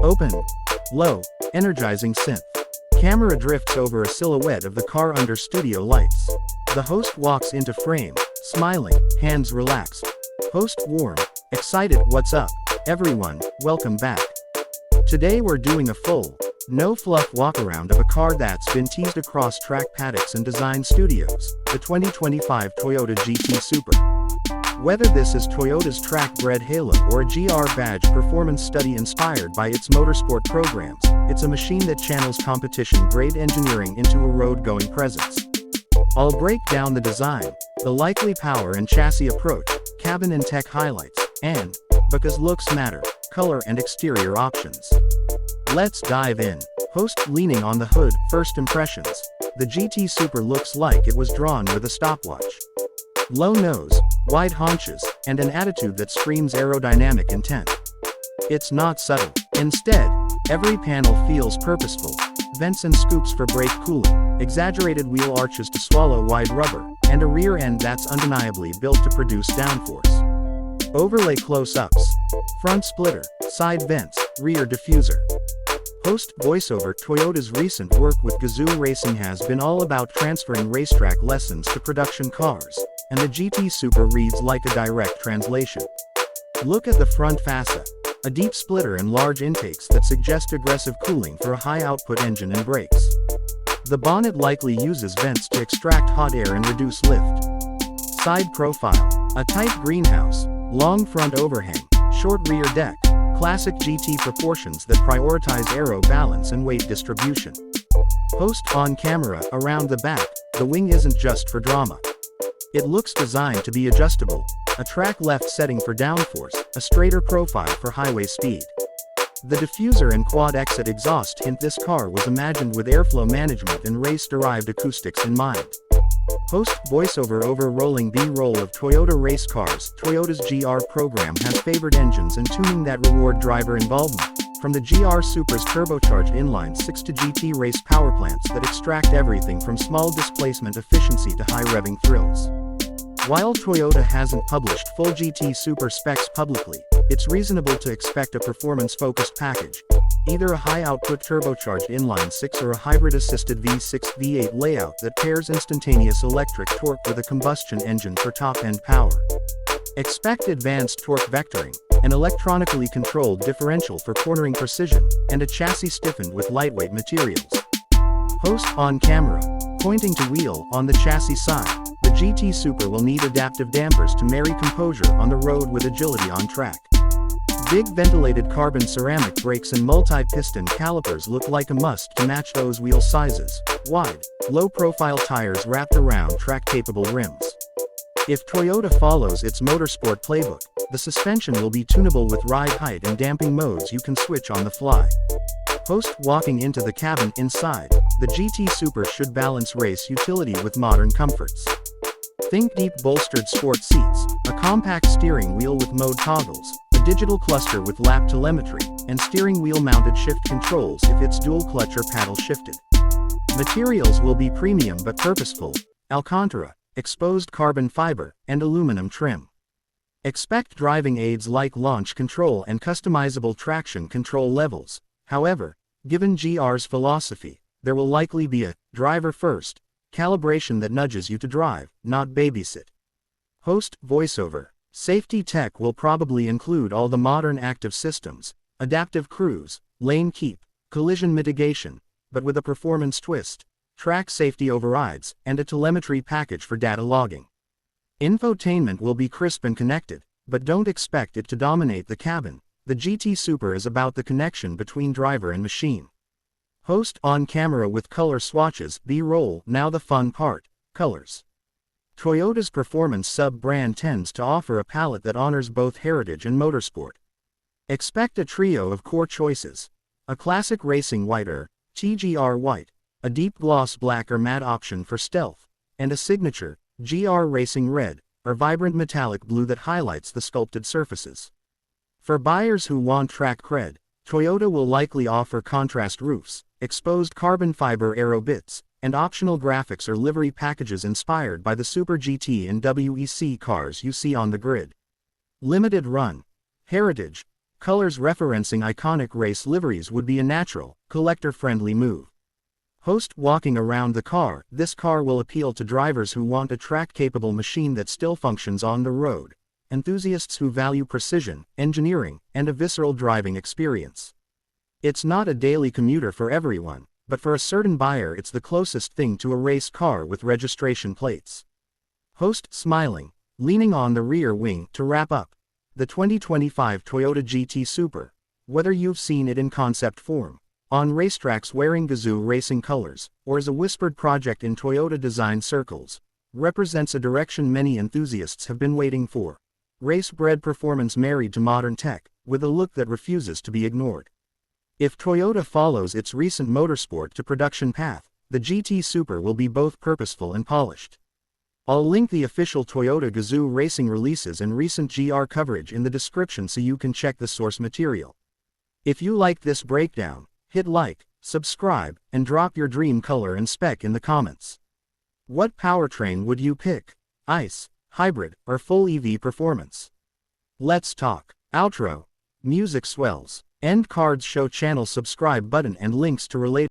Open. Low. Energizing synth. Camera drifts over a silhouette of the car under studio lights. The host walks into frame, smiling, hands relaxed. Host warm, excited. What's up, everyone, welcome back. Today we're doing a full, no fluff walkaround of a car that's been teased across track paddocks and design studios, the 2025 Toyota GT Super. Whether this is Toyota's track-bred halo or a GR badge performance study inspired by its motorsport programs, it's a machine that channels competition-grade engineering into a road-going presence. I'll break down the design, the likely power and chassis approach, cabin and tech highlights, and, because looks matter, color and exterior options. Let's dive in. Host leaning on the hood. First impressions. The GT Super looks like it was drawn with a stopwatch. Low nose, wide haunches, and an attitude that screams aerodynamic intent. It's not subtle. Instead, every panel feels purposeful. Vents and scoops for brake cooling, exaggerated wheel arches to swallow wide rubber, and a rear end that's undeniably built to produce downforce. Overlay close-ups. Front splitter, side vents, rear diffuser. Host voiceover. Toyota's recent work with Gazoo Racing has been all about transferring racetrack lessons to production cars, and the GT Super reads like a direct translation. Look at the front fascia. A deep splitter and large intakes that suggest aggressive cooling for a high-output engine and brakes. The bonnet likely uses vents to extract hot air and reduce lift. Side profile. A tight greenhouse, long front overhang, short rear deck, classic GT proportions that prioritize aero balance and weight distribution. Host on camera. Around the back, the wing isn't just for drama. It looks designed to be adjustable. A track left setting for downforce, a straighter profile for highway speed. The diffuser and quad exit exhaust hint this car was imagined with airflow management and race-derived acoustics in mind. Host voiceover over rolling B-roll of Toyota race cars. Toyota's GR program has favored engines and tuning that reward driver involvement, from the GR Super's turbocharged inline-6 to GT race power plants that extract everything from small displacement efficiency to high-revving thrills. While Toyota hasn't published full GT Super specs publicly, it's reasonable to expect a performance-focused package, either a high-output turbocharged inline-6 or a hybrid-assisted V6-V8 layout that pairs instantaneous electric torque with a combustion engine for top-end power. Expect advanced torque vectoring, an electronically controlled differential for cornering precision, and a chassis stiffened with lightweight materials. Host on camera. Pointing to wheel. On the chassis side, the GT Super will need adaptive dampers to marry composure on the road with agility on track. Big ventilated carbon ceramic brakes and multi-piston calipers look like a must to match those wheel sizes. Wide, low-profile tires wrapped around track-capable rims. If Toyota follows its motorsport playbook, the suspension will be tunable with ride height and damping modes you can switch on the fly. Host walking into the cabin. Inside, the GT Super should balance race utility with modern comforts. Think deep bolstered sport seats, a compact steering wheel with mode toggles, a digital cluster with lap telemetry, and steering wheel mounted shift controls if it's dual clutch or paddle shifted. Materials will be premium but purposeful: Alcantara, exposed carbon fiber, and aluminum trim. Expect driving aids like launch control and customizable traction control levels. However, given GR's philosophy, there will likely be a driver-first calibration that nudges you to drive, not babysit. Host voiceover. Safety tech will probably include all the modern active systems, adaptive cruise, lane keep, collision mitigation, but with a performance twist, track safety overrides, and a telemetry package for data logging. Infotainment will be crisp and connected, but don't expect it to dominate the cabin. The GT Super is about the connection between driver and machine. Host on camera with color swatches. B-roll. Now the fun part: colors. Toyota's performance sub-brand tends to offer a palette that honors both heritage and motorsport. Expect a trio of core choices: a classic racing white or TGR white, a deep gloss black or matte option for stealth, and a signature GR racing red, or vibrant metallic blue that highlights the sculpted surfaces. For buyers who want track cred, Toyota will likely offer contrast roofs, exposed carbon fiber aero bits, and optional graphics or livery packages inspired by the Super GT and WEC cars you see on the grid. Limited run. Heritage. Colors referencing iconic race liveries would be a natural, collector-friendly move. Host walking around the car. This car will appeal to drivers who want a track-capable machine that still functions on the road, enthusiasts who value precision, engineering, and a visceral driving experience. It's not a daily commuter for everyone, but for a certain buyer it's the closest thing to a race car with registration plates. Host smiling, leaning on the rear wing. To wrap up, the 2025 Toyota GT Super, whether you've seen it in concept form, on racetracks wearing Gazoo racing colors, or as a whispered project in Toyota design circles, represents a direction many enthusiasts have been waiting for. Race-bred performance married to modern tech, with a look that refuses to be ignored. If Toyota follows its recent motorsport to production path, the GT Super will be both purposeful and polished. I'll link the official Toyota Gazoo racing releases and recent GR coverage in the description so you can check the source material. If you liked this breakdown, hit like, subscribe, and drop your dream color and spec in the comments. What powertrain would you pick? ICE, hybrid, or full EV performance? Let's talk. Outro. Music swells. End cards show channel subscribe button and links to related